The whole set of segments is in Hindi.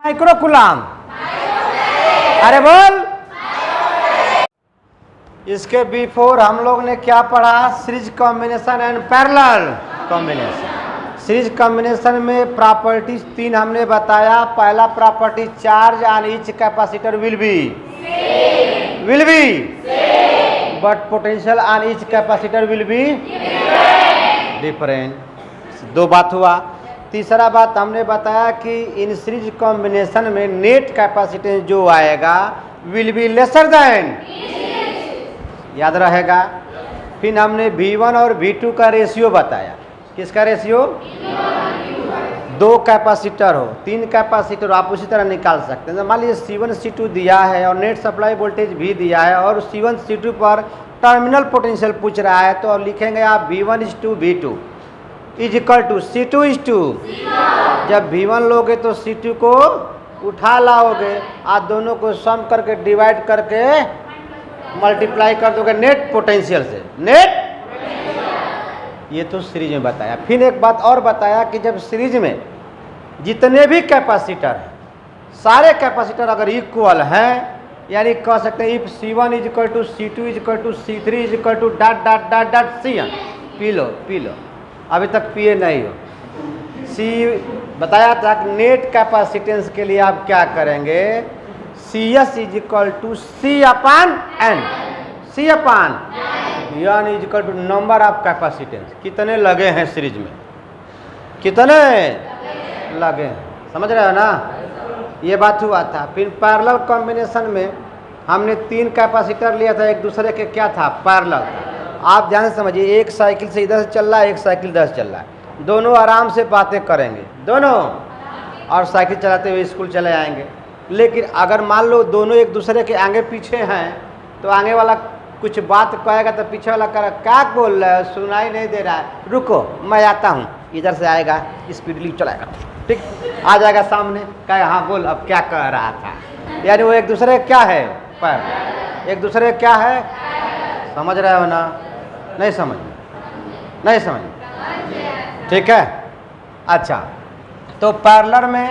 माइक्रोकुलाम। अरे बोल। इसके बिफोर हम लोग ने क्या पढ़ा? Series combination and parallel combination. Series combination में प्रॉपर्टीज 3 हमने बताया। पहला property, charge on each capacitor will be but potential on each capacitor will be different. 2 बात हुआ। तीसरा बात हमने बताया कि इन सीरीज कॉम्बिनेशन में नेट कैपेसिटेंस जो आएगा विल बी लेसर देन, याद रहेगा। फिर हमने V1 और V2 का रेशियो बताया। किसका रेशियो? 2 कैपेसिटर हो, 3 कैपेसिटर आप उसी तरह निकाल सकते हैं। मान लीजिए C1 C2 दिया है और नेट सप्लाई वोल्टेज भी दिया है और C1 C2 पर टर्मिनल पोटेंशियल पूछ रहा है, तो लिखेंगे आप V1:V2 is equal to C2:2। जब V1 लोगे तो C2 को उठा लाओगे, आप दोनों को सम करके डिवाइड करके मल्टीप्लाई कर दोगे नेट पोटेंशियल से। नेट, ये तो सीरीज में बताया। फिर एक बात और बताया कि जब सीरीज में जितने भी कैपेसिटर हैं, सारे कैपेसिटर अगर इक्वल हैं, यानी कह सकते हैं if C1 = C2 = C3 = ... Cn। P low, अभी तक पिए नहीं हो। बताया था कि नेट कैपेसिटेंस के लिए आप क्या करेंगे? CS = C/N। C/N = number of capacitance. कितने लगे हैं सीरीज में, कितने लगे हैं, समझ रहे हो ना? ये बात हुआ था। फिर पैरेलल कॉम्बिनेशन में हमने 3 कैपेसिटर लिया था, एक दूसरे के क्या था? पैरेलल था। आप ध्यान से समझिए, एक साइकिल से इधर से चल रहा है, एक साइकिल इधर से चल रहा है, दोनों आराम से बातें करेंगे दोनों, और साइकिल चलाते हुए स्कूल चले आएंगे। लेकिन अगर मान लो दोनों एक दूसरे के आगे पीछे हैं, तो आगे वाला कुछ बात कहेगा तो पीछे वाला कह रहा क्या बोल रहा है, सुनाई नहीं दे रहा है, रुको मैं आता हूँ। इधर से आएगा, स्पीडली चलाएगा, ठीक, आ जाएगा सामने, कहे हाँ बोल अब क्या कह रहा था। यानी वो एक दूसरे क्या है? पर एक दूसरे क्या है? समझ रहे हो ना? नहीं समझ, ठीक है। अच्छा, तो पैरेलल में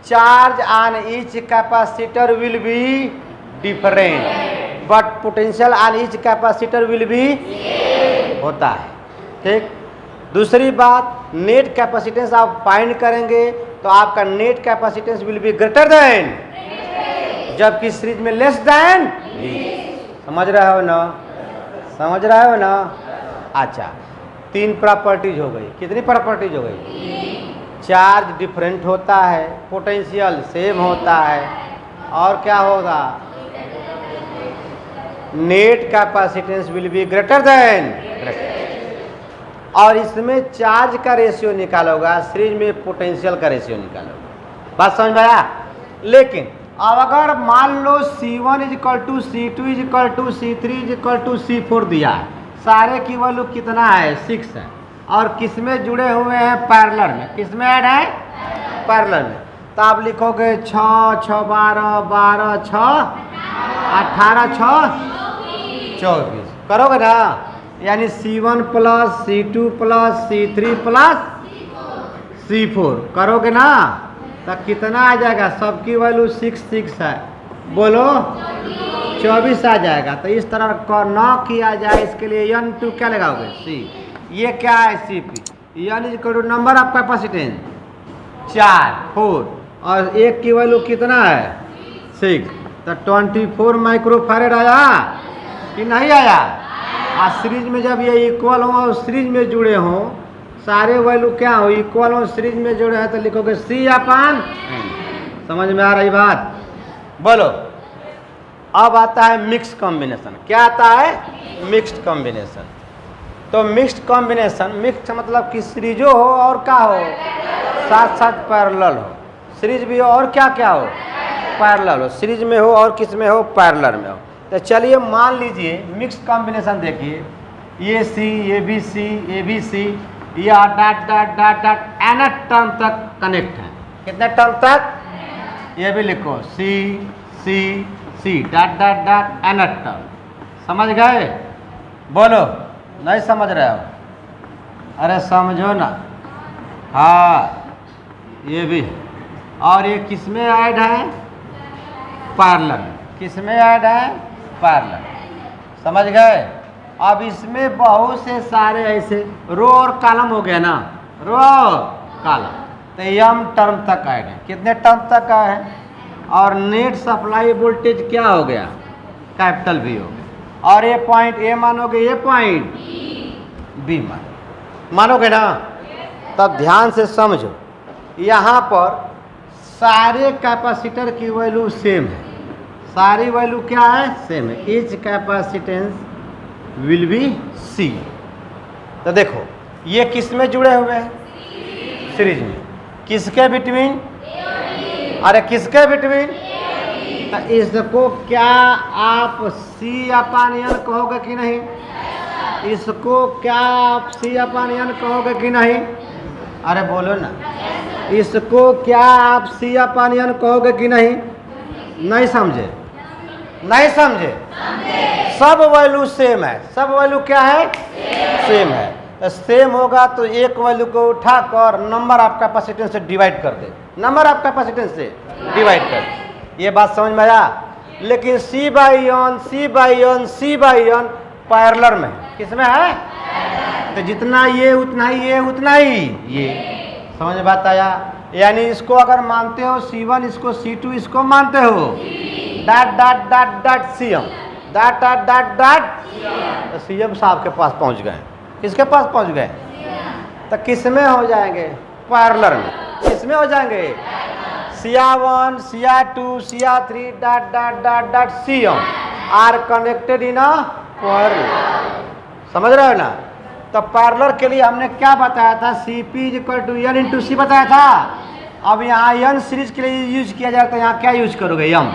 charge on each capacitor will be different but potential on each capacitor will be होता है, ठीक। दूसरी बात, नेट कैपेसिटेंस आप फाइंड करेंगे तो आपका net capacitance will be greater than, जबकि सीरीज में लेस देन। समझ रहे हो ना? अच्छा, 3 प्रॉपर्टीज हो गई। कितनी प्रॉपर्टीज हो गई? चार्ज डिफरेंट होता है, पोटेंशियल सेम होता है, और क्या होगा? Net capacitance will be greater than. और इसमें चार्ज का रेशियो निकालोगा, सीरीज में पोटेंशियल का रेशियो निकालोगा। बात समझ में आया? लेकिन अब अगर मान लो C1 = C2 = C3 = C4 दिया है, सारे की वैल्यू कितना है? 6 है, और किसमें जुड़े हुए हैं? पैरेलल में। किसमें ऐड है? पैरेलल में। तो आप लिखोगे 6 6 12 12 6 18 6 24 करोगे ना? यानी C1 + C2 + C3 + C4 करोगे ना? तो कितना आ जाएगा? सबकी वैल्यू 6 6 है, बोलो 24 आ जाएगा। तो इस तरह को ना किया जाए, इसके लिए N2 क्या लगाओगे? C। ये क्या है? CP। N = number of capacitance 4 और एक की वैल्यू कितना है? 6। तो 24 माइक्रोफैरेड आया कि नहीं आया? और सीरीज में जब ये इक्वल हो और सीरीज में जुड़े हों, सारे वैल्यू क्या हो? इक्वल हो, सीरीज में जुड़े हैं, तो लिखोगे C/N। समझ में आ रही बात? बोलो। अब आता है मिक्स कॉम्बिनेशन। क्या आता है? Mixed combination. तो मिक्स्ड कॉम्बिनेशन, मिक्स मतलब कि सीरीजो हो और क्या हो? साथ साथ पैरेलल हो। सीरीज भी हो और क्या क्या हो? पैरेलल हो। सीरीज में हो और किस में हो? पैरेलल में हो। तो चलिए मान लीजिए मिक्स्ड कॉम्बिनेशन देखिए, ये C, ये भी C, ये भी C, या ... n टर्म तक कनेक्ट है। कितने टर्म तक? ये भी लिखो C C C ... n term. समझ गए? बोलो, नहीं समझ रहे हो? अरे समझो ना। हाँ, ये भी और ये किस में ऐड है? पैरेलल में। किस में ऐड है? पैरेलल। समझ गए? अब इसमें बहुत से सारे ऐसे रो और कॉलम हो गया ना, रो और कॉलम, तो एम टर्म तक ऐड है। कितने टर्म तक है? और नेट सप्लाई वोल्टेज क्या हो गया? कैपिटल V हो गया। और ये पॉइंट ए मानोगे, ये पॉइंट बी मानोगे ना? तब ध्यान से समझो, यहाँ पर सारे कैपेसिटर की वैल्यू सेम है। सारी वैल्यू क्या है? सेम है। Each capacitance will be C. तो देखो ये किस में जुड़े हुए हैं? सीरीज में। किसके बिटवीन? अरे किसके बिटवीन? तो इसको क्या आप सी अपान एन कहोगे कि नहीं? इसको क्या आप सी अपान एन कहोगे कि नहीं? अरे बोलो ना। इसको क्या आप सी अपान एन कहोगे कि नहीं? नहीं समझे? नहीं समझे? सब वैल्यू सेम है। सब वैल्यू क्या है? सेम है। तो सेम होगा तो एक वैल्यू को उठाकर नंबर ऑफ कैपेसिटेंस से डिवाइड कर दे। नंबर ऑफ कैपेसिटेंस से डिवाइड कर दे। ये बात समझ में आया? लेकिन C by N, C by N, C by N parallel में। किस में है? तो जितना ये उतना ही ये, उतना ही ये। समझ में बात आया? यानी इसको अगर मानते हो C1, इसको C2, इसको मानते हो dot dot dot dot CM, dot dot dot dot, तो CM साहब के पास पहुंच गए। किसके पास पहुंच गए? तो किस में हो जाएंगे? पैरेलल में। किस में हो जाएंगे? CR1, CR2, CR3 dot dot dot dot CM are connected in a parallel. समझ रहे हो ना? तो पैरेलल के लिए हमने क्या बताया था? CP = N × C बताया था। अब यहाँ N सीरीज के लिए यूज किया जाए तो यहाँ क्या यूज करोगे? M।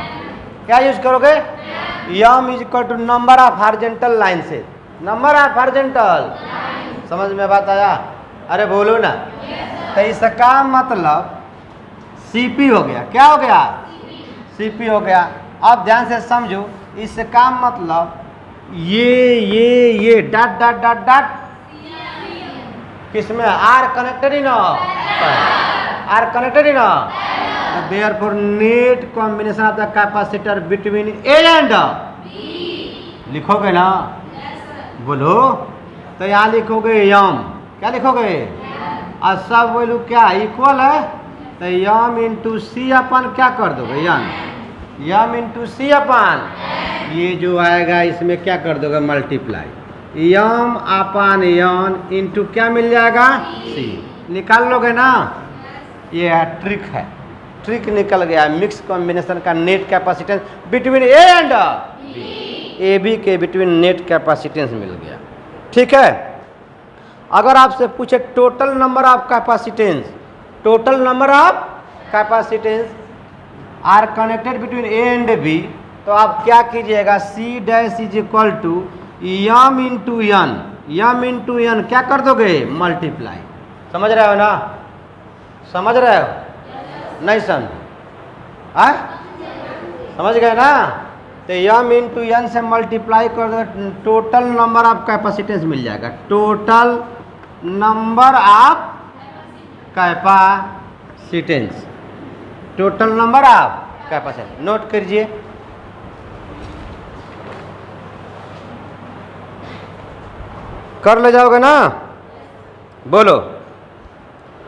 क्या यूज करोगे? M = number of horizontal line से। Number of horizontal. समझ में बात आया? अरे बोलो ना। तो इसका मतलब CP हो गया। क्या हो गया? CP हो गया। अब ध्यान से समझो, इसका मतलब ये डॉट डॉट डॉट डॉट किसमें? Are connected in are connected in. Therefore net combination of the capacitor between A and B लिखोगे ना? बोलो। तो यहाँ लिखोगे यम। क्या लिखोगे? और सब वैल्यू क्या इक्वल है? तो यम इंटू सी अपन क्या कर दोगे? यम इंटू सी अपन, ये जो आएगा इसमें क्या कर दोगे? मल्टीप्लाई। यम अपान यन इंटू क्या मिल जाएगा? सी। निकाल लोगे ना? ये है ट्रिक है। ट्रिक निकल गया। मिक्स कॉम्बिनेशन का net capacitance between A and B, A B के बिटवीन नेट कैपेसिटेंस मिल गया। ठीक है। अगर आपसे पूछे total number of capacitance, total number of capacitance are connected between A and B, तो आप क्या कीजिएगा? C dash is equal to M into N. M into N क्या कर दोगे? मल्टीप्लाई। समझ रहे हो ना? समझ रहे हो? नहीं समझ? समझ गए ना? तो यम इंटू एन से मल्टीप्लाई कर दो, टोटल नंबर ऑफ कैपेसिटेंस मिल जाएगा। Total number of capacitance, total number of capacitance. Note कीजिए। कर ले जाओगे ना? बोलो।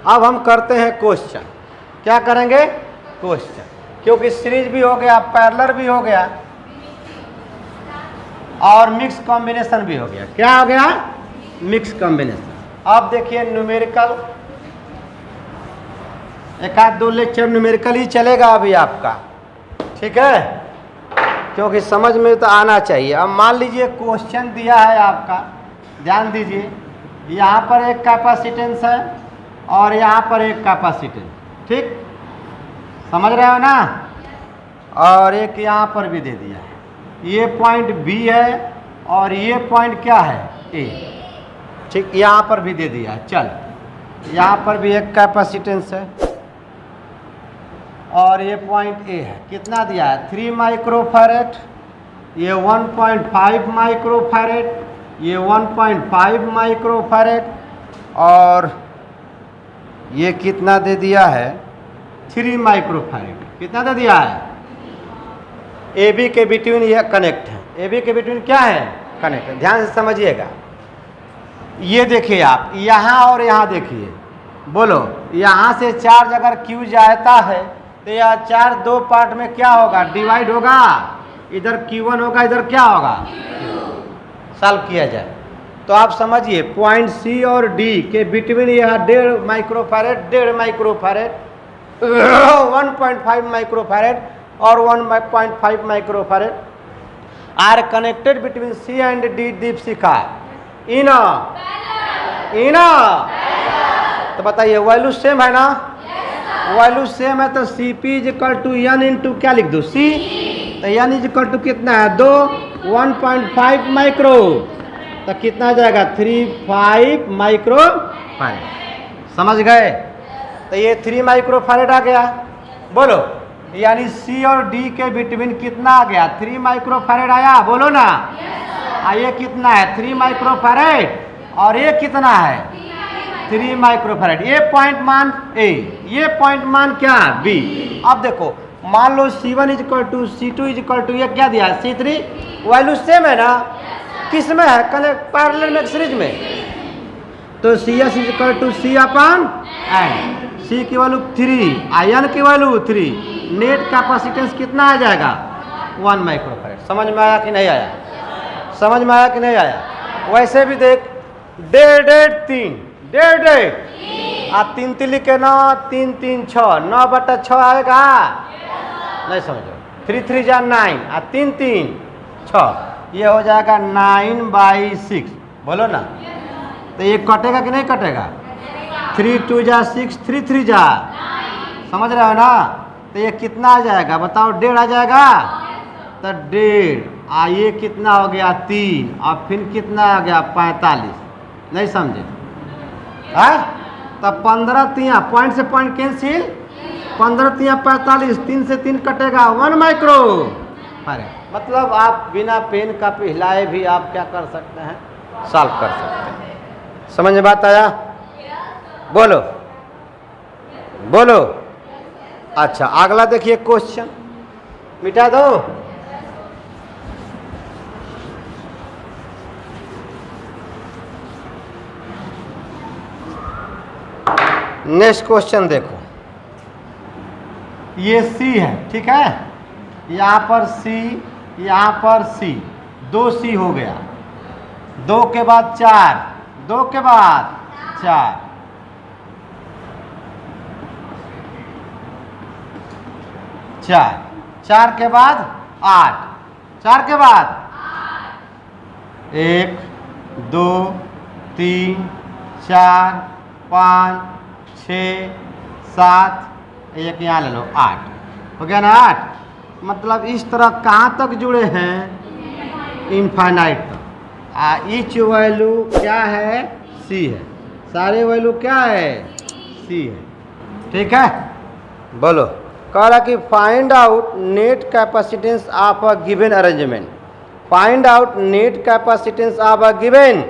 अब हम करते हैं क्वेश्चन। क्या करेंगे? क्वेश्चन। क्योंकि सीरीज भी हो गया, पैरेलल भी हो गया और मिक्स कॉम्बिनेशन भी हो गया। क्या हो गया? Mix combination. अब देखिए न्यूमेरिकल, एक आध दो लेक्चर न्यूमेरिकल ही चलेगा अभी आपका। ठीक है? क्योंकि समझ में तो आना चाहिए। अब मान लीजिए क्वेश्चन दिया है आपका, ध्यान दीजिए। यहाँ पर एक कैपेसिटेंस है और यहाँ पर एक कैपेसिटेंस। ठीक? समझ रहे हो ना? और एक यहाँ पर भी दे दिया है। ये पॉइंट B है और ये पॉइंट क्या है? A। ठीक? यहाँ पर भी दे दिया है। चल, यहाँ पर भी एक कैपेसिटेंस है और ये पॉइंट A है। कितना दिया है? 3 माइक्रोफैरेड, ये 1.5 माइक्रोफैरेड, ये 1.5 माइक्रोफैरेड और ये कितना दे दिया है? 3 माइक्रोफैरेड। कितना दे दिया है? ए बी के बिटवीन यह कनेक्ट है। ए बी के बिटवीन क्या है? कनेक्ट है। ध्यान से समझिएगा। ये देखिए आप, यहाँ और यहाँ देखिए, बोलो यहाँ से चार्ज अगर क्यू जाता है तो यह चार्ज दो पार्ट में क्या होगा? डिवाइड होगा। इधर Q1 होगा, इधर क्या होगा? सॉल्व किया जाए तो आप समझिए पॉइंट सी और डी के बिटवीन यह 1.5 माइक्रोफैरेड, 1.5 माइक्रोफैरेड, 1.5 माइक्रोफैरेड और 1.5 microfarad are connected between C and D Deepshikha इन तो बताइए वैल्यू सेम है ना? वैल्यू सेम है तो C P is equal to N into क्या लिख दो? सी। तो एन इज इक्वल टू कितना है? 2 1.5 माइक्रो, तो कितना आ जाएगा? 3.5 माइक्रो फैरेड। समझ गए? तो ये 3 माइक्रो फैरेड आ गया। बोलो यानी सी और डी के बिटवीन कितना आ गया? 3 माइक्रो फैरेड आया। बोलो ना। ये कितना है? 3 माइक्रो फैरेड और ये कितना है? 3 माइक्रो फैरेड। ये पॉइंट मान ए, ये पॉइंट मान क्या? बी। अब देखो मान लो C1 is equal to C2 is equal to ये क्या दिया है? C3। वैल्यू सेम है ना? किस में है? कनेक्ट पैरेलल में, सीरीज में। तो CS is equal to C upon N. C की वैल्यू 3, आयन की वैल्यू 3, नेट कैपेसिटेंस कितना आ जाएगा? 1 माइक्रोफैरेड। समझ में आया कि नहीं आया? समझ में आया कि नहीं आया? वैसे भी देख 1.5 3 आ 3 3 लिखे ना, 3 3 6, 9/6 आएगा? नहीं समझो। 3 3 जा 9 आ 3 3 6, ये हो जाएगा 9/6। बोलो ना। तो ये कटेगा कि नहीं कटेगा? 3 2 जा 6, 3 3 जा, समझ रहे हो ना? तो ये कितना आ जाएगा? बताओ 1.5 आ जाएगा। तो 1.5 ये कितना हो गया? 3 और फिर कितना आ गया? 45। नहीं समझे? है तो 15 3 पॉइंट से पॉइंट कैंसिल, 15 3 45, 3 से 3 कटेगा 1 माइक्रो। अरे मतलब आप बिना पेन का हिलाए भी आप क्या कर सकते हैं? सॉल्व कर सकते हैं। समझ में बात आया? बोलो बोलो। अच्छा अगला देखिए क्वेश्चन, मिटा दो। नेक्स्ट क्वेश्चन देखो, ये C है, ठीक है? यहाँ पर C, यहाँ पर C, 2 C हो गया। 2 के बाद 4, 2 के बाद 4, 4 के बाद 8, 4 के बाद 1 2 3 4 5 6 7, एक यहाँ ले लो 8 हो गया ना? 8 मतलब इस तरह कहाँ तक जुड़े हैं? इनफाइनाइट तक। ईच वैल्यू क्या है? C है। सारे वैल्यू क्या है? C है। ठीक है? बोलो। कह रहा कि find out net capacitance of a given arrangement. Find out net capacitance of a given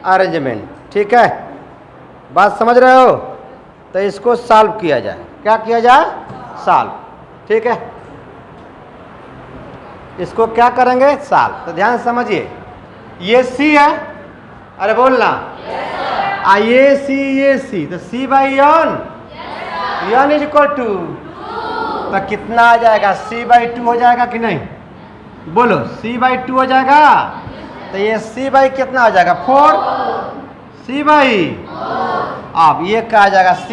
arrangement. ठीक है? बात समझ रहे हो? तो इसको सॉल्व किया जाए। क्या किया जाए? सॉल्व। ठीक है? इसको क्या करेंगे? सॉल्व। तो ध्यान समझिए, ये C है। अरे बोलना। ये C तो C/n, n is equal to, तो कितना आ जाएगा? C/2 हो जाएगा कि नहीं? बोलो C/2 हो जाएगा। तो ये C/ कितना हो जाएगा? 4 C/। अब ये क्या आ जाएगा? C/,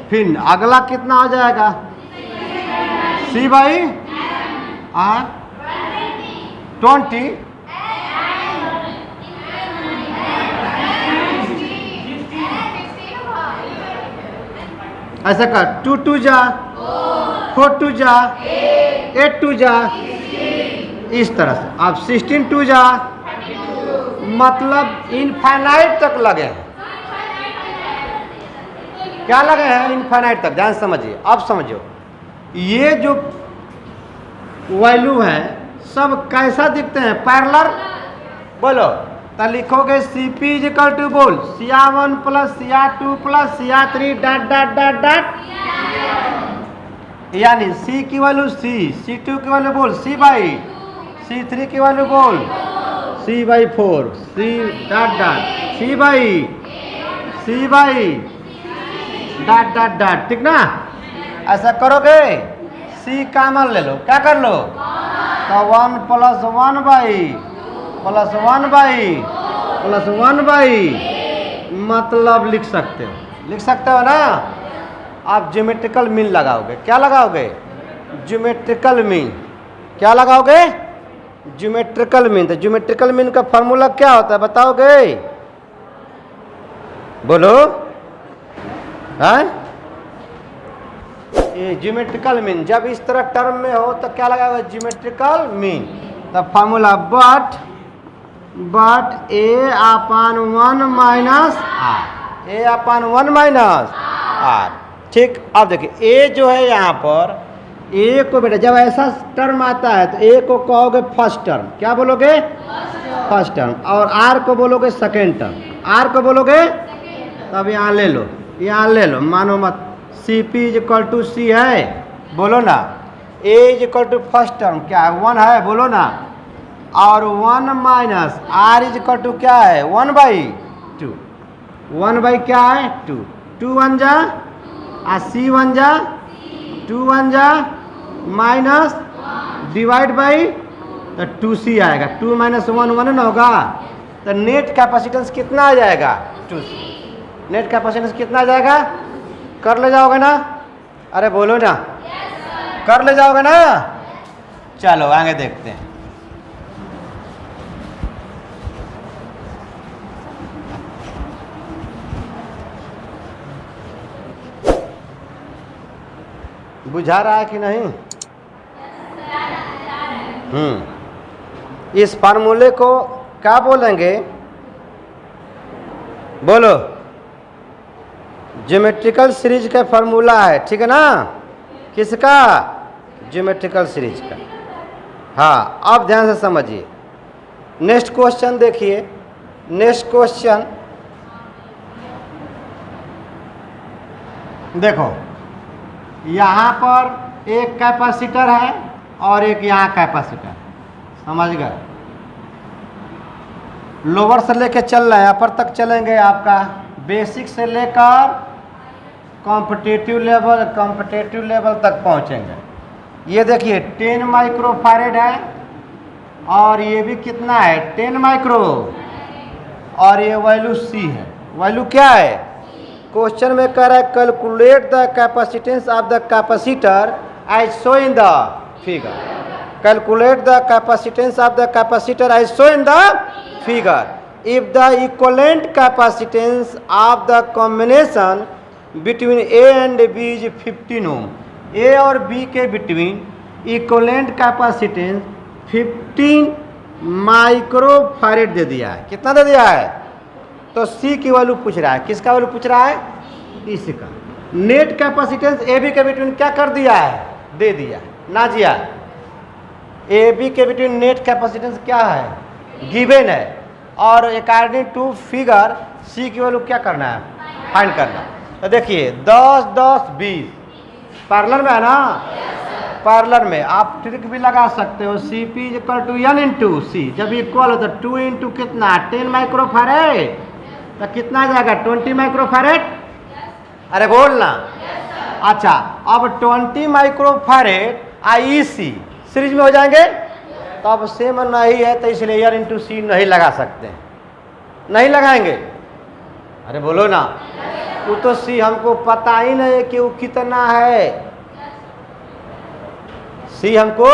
फिर अगला कितना हो जाएगा? C/20। ऐसा कर, 2 2 जा 4 2 जा 8 2 जा, इस तरह से। अब 16 2 जा, मतलब इनफाइनाइट तक लगे हैं। क्या लगे हैं? इनफाइनाइट तक। ध्यान समझिए। अब समझो, ये जो वैल्यू है सब कैसा दिखते हैं? पैरेलल। बोलो तो लिखोगे C P is equal to बोल CR1 plus CR2 plus CR3 dot dot dot dot, यानी C की वैल्यू C, C2 की वैल्यू बोल C बाई, C3 की वैल्यू बोल C by 4, C dot dot C by dot dot dot, ठीक ना। ऐसा करोगे C कॉमन ले लो, क्या कर लो, तो 1 plus 1 by plus 1 by plus 1 by, मतलब लिख सकते हो ना। आप ज्योमेट्रिकल मीन लगाओगे, क्या लगाओगे, ज्योमेट्रिकल मीन, क्या लगाओगे, ज्योमेट्रिकल मीन। तो ज्योमेट्रिकल मीन का फॉर्मूला क्या होता है बताओगे, बोलो, है ये ज्योमेट्रिकल मीन। जब इस तरह टर्म में हो तो क्या लगाओगे, ज्योमेट्रिकल मीन। तब formula but A upon 1 minus R, A upon 1 minus R, ठीक। अब देखिए A जो है यहाँ पर, A को बेटा जब ऐसा टर्म आता है तो A को कहोगे फर्स्ट टर्म, क्या बोलोगे, फर्स्ट टर्म, और R को बोलोगे सेकेंड टर्म, R को बोलोगे, तब यहाँ ले लो, मानो मत, C P is equal to C है, बोलो ना, A is equal to first term क्या है, 1 है, बोलो ना, और 1 minus R is equal to क्या है, 1 बाई 2, 1 बाई क्या है 2, 2 1 जा, C 1 जा, 2 1 जा, माइनस डिवाइड बाई, तो 2C आएगा, 2 माइनस 1 1 ना होगा, तो नेट कैपेसिटेंस कितना आ जाएगा, 2C। नेट कैपेसिटेंस कितना आ जाएगा, कर ले जाओगे ना, अरे बोलो ना, कर ले जाओगे ना। चलो आगे देखते हैं। बुझा रहा है कि नहीं, इस फार्मूले को क्या बोलेंगे, बोलो, ज्योमेट्रिकल सीरीज का फार्मूला है, ठीक है ना, किसका, ज्योमेट्रिकल सीरीज का। हाँ अब ध्यान से समझिए, नेक्स्ट क्वेश्चन देखिए, नेक्स्ट क्वेश्चन देखो, यहाँ पर एक कैपेसिटर है और एक यहाँ कैपेसिटर, समझ गए, लोअर से लेके चल रहे हैं, अपर तक चलेंगे, आपका बेसिक से लेकर कॉम्पिटिटिव लेवल तक पहुँचेंगे। ये देखिए 10 माइक्रोफैरेड है और ये भी कितना है 10 माइक्रो, और ये वैल्यू C है, वैल्यू क्या है, क्वेश्चन में कह रहा है calculate the capacitance of the capacitor as show in the figure, calculate the capacitance of the capacitor as show in the figure if the equivalent capacitance of the combination between A and B is 15 ohm, A और B के बिटवीन इक्वलेंट कैपेसिटेंस 15 माइक्रोफैरेड दे दिया है, कितना दे दिया है, तो C की वैल्यू पूछ रहा है, किसका वैल्यू पूछ रहा है, इसका। नेट कैपेसिटेंस ए बी के बिटवीन क्या कर दिया है, दे दिया ना जिया, ए बी के बिटवीन नेट कैपेसिटेंस क्या है, गिवन है, और अकॉर्डिंग टू फिगर C की वैल्यू क्या करना है, फाइंड करना। तो देखिए 10 10 20 पैरेलल में है ना, पैरेलल में आप ट्रिक भी लगा सकते हो, C P equal to N into C, जब इक्वल हो तो 2 इंटू कितना 10 माइक्रोफैरेड, तो कितना आ जाएगा 20 माइक्रोफैरेड, अरे बोलना, अच्छा अब 20 माइक्रोफैरेड आई सी सीरीज में हो जाएंगे, तो अब सेम नहीं है तो इसलिए एन इंटू सी नहीं लगा सकते, नहीं लगाएंगे, अरे बोलो ना, वो तो सी हमको पता ही नहीं है कि वो कितना है, सी हमको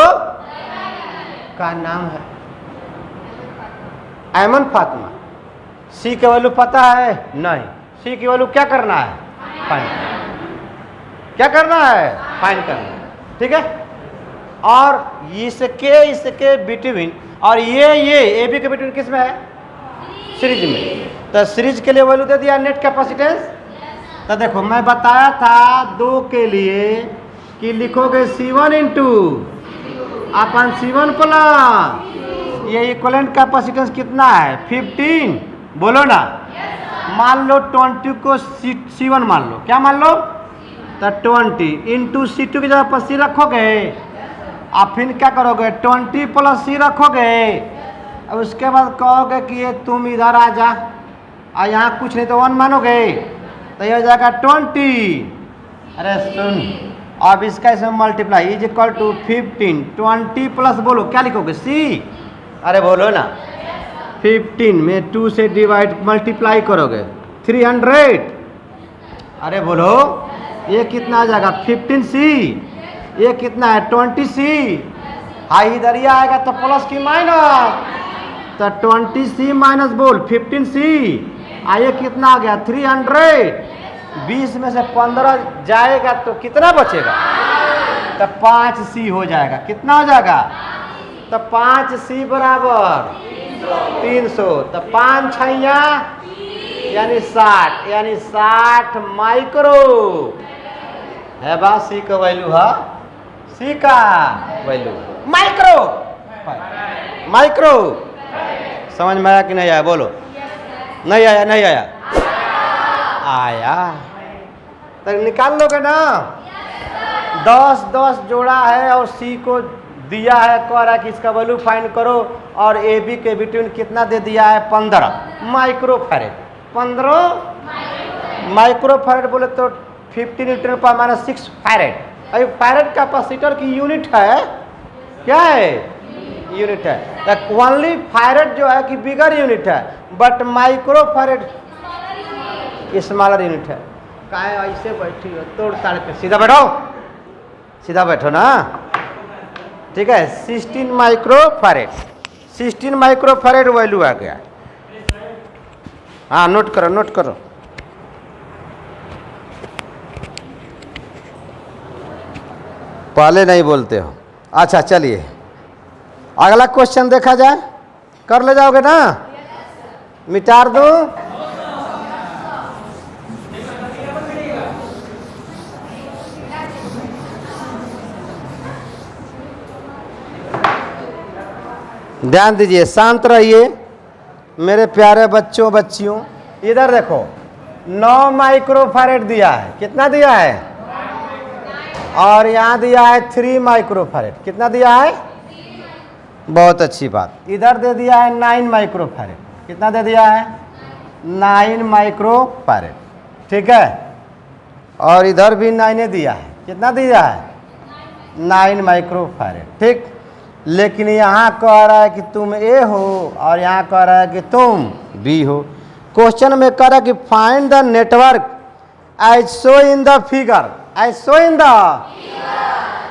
का नाम है ऐमन फातिमा, सी की वैल्यू पता है नहीं, सी की वैल्यू क्या करना है, फाइंड, क्या करना है, फाइंड करना है, ठीक है। और इसके बिटवीन, और ये ए बी के बिटवीन किस में है, सीरीज में, तो सीरीज के लिए वैल्यू दे दिया नेट कैपेसिटेंस। तो देखो मैं बताया था 2 के लिए कि लिखोगे C1 इंटू अपन C1 प्लस ये इक्विवेलेंट कैपेसिटेंस कितना है 15, बोलो ना। मान लो 20 को C1 मान लो, क्या मान लो, तो 20 इंटू C2 की जगह पर C रखोगे, आप फिर क्या करोगे 20 प्लस C रखोगे, अब उसके बाद कहोगे कि ये तुम इधर आ जा, और यहाँ कुछ नहीं तो 1 मानोगे, तो ये हो जाएगा 20। अरे सुन, अब इसका इसमें multiply is equal to 15, 20 plus बोलो क्या लिखोगे C, अरे बोलो ना 15 में 2 से डिवाइड मल्टीप्लाई करोगे 300, अरे बोलो ये कितना आ जाएगा 15C, ये कितना है 20C, हाँ इधर ही आएगा तो प्लस की माइनस, तो 20C माइनस बोल 15C, आइए कितना आ गया 300, 20 में से 15 जाएगा तो कितना बचेगा, तो 5C हो जाएगा, कितना हो जाएगा, तो 5C बराबर 300, तो 5 छैया यानी 60, यानी 60 माइक्रो है बा, C का वैल्यू है, C का वैल्यू माइक्रो, माइक्रो समझ में आया कि नहीं आया, बोलो नहीं आया, नहीं आया, आया तो निकाल लोगे ना। 10 जोड़ा है और C को दिया है, कह रहा है कि इसका वैल्यू फाइंड करो, और AB के बिटवीन कितना दे दिया है 15 माइक्रोफैरेड, 15 माइक्रोफैरेड बोले तो 15 × 10⁻⁶ फैरेड। अभी फैरेड कैपेसिटर की यूनिट है, क्या है यूनिट है, ओनली फैरेड जो है कि बिगर यूनिट है, बट माइक्रोफैरेड स्मॉलर यूनिट है। काहे ऐसे बैठी हो, तोड़ ताड़ पे सीधा बैठो, सीधा बैठो ना, ठीक है। 16 माइक्रोफैरेड, 16 माइक्रोफैरेड वैल्यू आ गया, हाँ नोट करो, नोट करो। पहले नहीं बोलते हो, अच्छा चलिए अगला क्वेश्चन देखा जाए, कर ले जाओगे ना, मिटार दो, ध्यान दीजिए, शांत रहिए मेरे प्यारे बच्चों बच्चियों। इधर देखो 9 माइक्रोफैरेड दिया है, कितना दिया है, और यहाँ दिया है 3 माइक्रोफैरेड, कितना दिया है, बहुत अच्छी बात। इधर दे दिया है 9 माइक्रोफैरेड, कितना दे दिया है 9 माइक्रोफैरेड, ठीक है, और इधर भी 9 दिया है, कितना दिया है 9 माइक्रोफैरेड, ठीक। लेकिन यहाँ कह रहा है कि तुम A हो और यहाँ कह रहा है कि तुम B हो। क्वेश्चन में कह रहा है कि find the network as show in the figure, as show in the,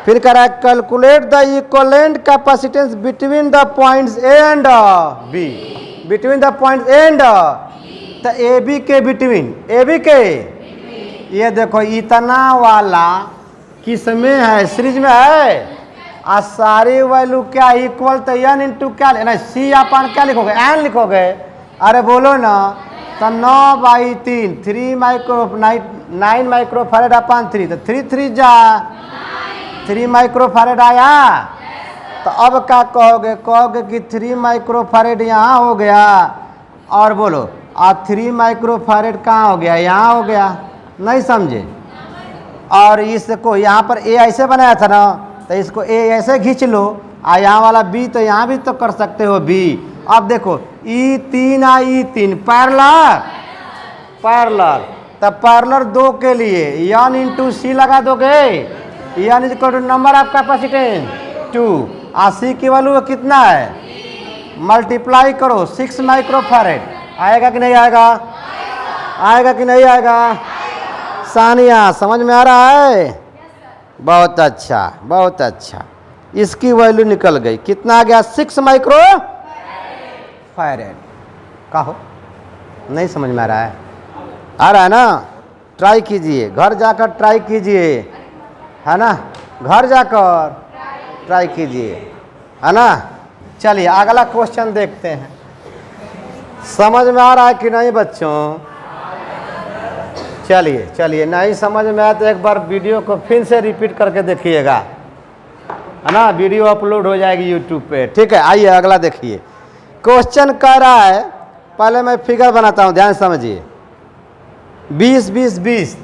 फिर कह रहा है calculate the equivalent capacitance between the points A and B, between the points A and, तो AB के बिटवीन, AB के, ये देखो इतना वाला किस में है, सीरीज में है, आ सारी वैल्यू क्या इक्वल, तो n इंटू क्या ना C अपन क्या लिखोगे n लिखोगे, अरे बोलो ना, तो 9/3 3 माइक्रो 9 माइक्रोफैरेड अपन 3, तो 3 3 जा 3 माइक्रोफैरेड आया, तो अब क्या कहोगे, कहोगे कि 3 माइक्रोफैरेड यहाँ हो गया, और बोलो 3 माइक्रोफैरेड कहाँ हो गया, यहाँ हो गया, नहीं समझे। और इसको यहाँ पर A ऐसे बनाया था ना, तो इसको A ऐसे खींच लो, आ यहाँ वाला B तो यहाँ भी तो कर सकते हो B। अब देखो E3 E3 पैरेलल, पैरेलल, तब पैरेलल 2 के लिए n इंटू C लगा दोगे, n is equal to number of capacitance 2, और C की वैल्यू कितना है, मल्टीप्लाई करो 6 माइक्रोफैरेड, आएगा कि नहीं आएगा, आएगा कि नहीं आएगा, सानिया समझ में आ रहा है, बहुत अच्छा बहुत अच्छा। इसकी वैल्यू निकल गई, कितना आ गया 6 माइक्रोफैरेड, कहो नहीं समझ में आ रहा है ना, ट्राई कीजिए, घर जाकर ट्राई कीजिए, है ना, घर जाकर ट्राई कीजिए, है ना। चलिए अगला क्वेश्चन देखते हैं, समझ में आ रहा है कि नहीं बच्चों, चलिए चलिए, नहीं समझ में आया तो एक बार वीडियो को फिर से रिपीट करके देखिएगा। है ना, वीडियो अपलोड हो जाएगी यूट्यूब पे। ठीक है, आइए अगला देखिए। क्वेश्चन कह रहा है, पहले मैं फिगर बनाता हूँ, ध्यान समझिए। 20 20 20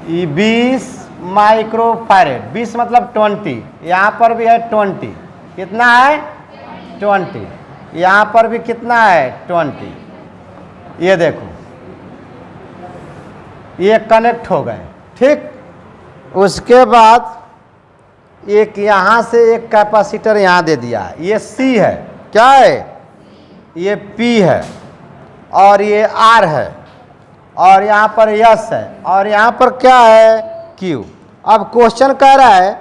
ये 20 माइक्रोफैरेड, 20 मतलब 20, यहाँ पर भी है 20, कितना है 20, यहाँ पर भी कितना है 20। ये देखो ये कनेक्ट हो गए। ठीक, उसके बाद एक यहाँ से एक कैपेसिटर यहाँ दे दिया है, ये C है, क्या है, ये P है, और ये R है, और यहाँ पर S है, और यहाँ पर क्या है Q। अब क्वेश्चन कह रहा है,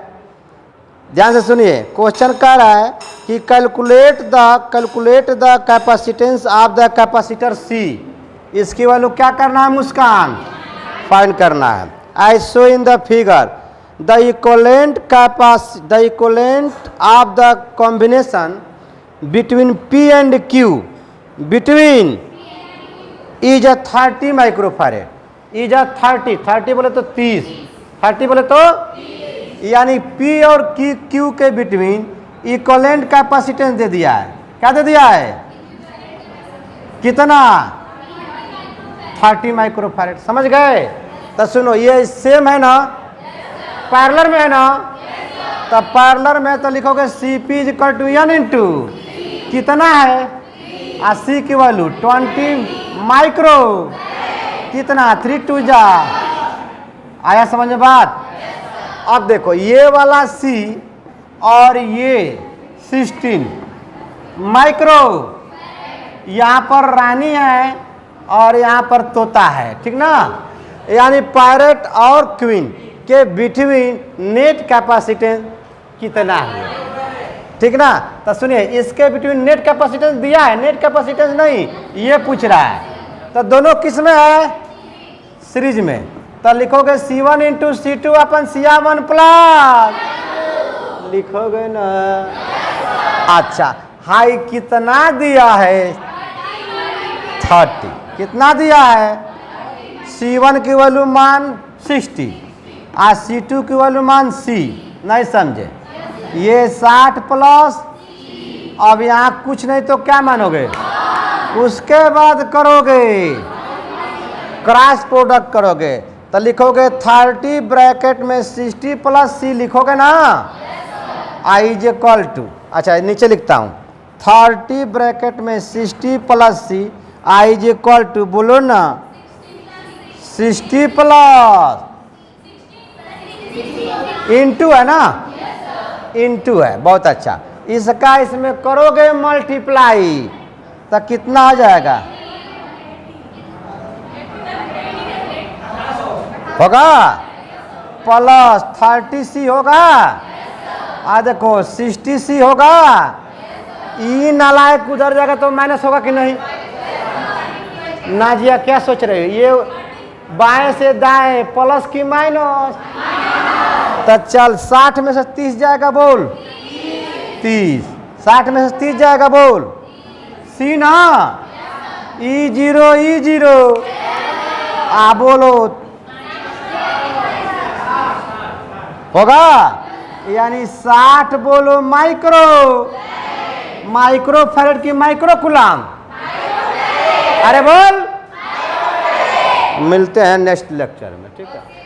ध्यान से सुनिए, क्वेश्चन कह रहा है कि calculate the capacitance of the capacitor C। इसकी वैल्यू क्या करना है मुस्कान, फाइंड करना है। As show in the figure the equivalent of the combination between P and Q between is a 30 microfarad. Is a 30 बोले तो 30, 30 बोले तो यानी P और Q के बिटवीन इक्विवेलेंट कैपेसिटेंस दे दिया है। क्या दे दिया है, कितना 30 माइक्रोफैरेड। समझ गए? तो सुनो, ये सेम है ना, पैरेलल में है ना, तो पैरेलल में तो लिखोगे CP equal to N into कितना है, 80 की वैल्यू 20 माइक्रो, कितना 3 2 जा। आया समझ में बात? अब देखो ये वाला C और ये 16 माइक्रो, यहाँ पर रानी है और यहाँ पर तोता है, ठीक ना, यानी पैरेट और क्वीन के बिटवीन नेट कैपेसिटेंस कितना है, ठीक ना। तो सुनिए, इसके बिटवीन नेट कैपेसिटेंस दिया है, नेट कैपेसिटेंस नहीं, ये पूछ रहा है। तो दोनों किस में है, सीरीज में। तो लिखोगे C1 इंटू C2 अपन CR1 प्लस, लिखोगे ना। अच्छा, हाई कितना दिया है 30, कितना दिया है, C1 की वैल्यू मान 60 और C2 की वैल्यू मान C। नहीं समझे, ये 60 प्लस, अब यहाँ कुछ नहीं तो क्या मानोगे, उसके बाद करोगे क्रॉस प्रोडक्ट करोगे, तो लिखोगे 30 ब्रैकेट में 60 प्लस C लिखोगे ना, I इज इक्वल टू, अच्छा नीचे लिखता हूँ 30 ब्रैकेट में 60 plus C, I is equal to, बोलो ना 60 प्लस इंटू है ना, इंटू है, बहुत अच्छा। इसका इसमें करोगे मल्टीप्लाई तो कितना आ जाएगा, होगा प्लस 30C होगा, आ देखो 60C होगा, ई नालायक उधर जाएगा तो माइनस होगा कि नहीं। नाजिया क्या सोच रहे हो, ये बाएं से दाएं प्लस की माइनस, तो चल 60 में से 30 जाएगा, बोल 30, 60 में से 30 जाएगा, बोल C ना, E0 आ बोलो होगा, यानी 60 बोलो माइक्रो, माइक्रो फैरेड की माइक्रो कूलम, अरे बोल। मिलते हैं नेक्स्ट लेक्चर में, ठीक है।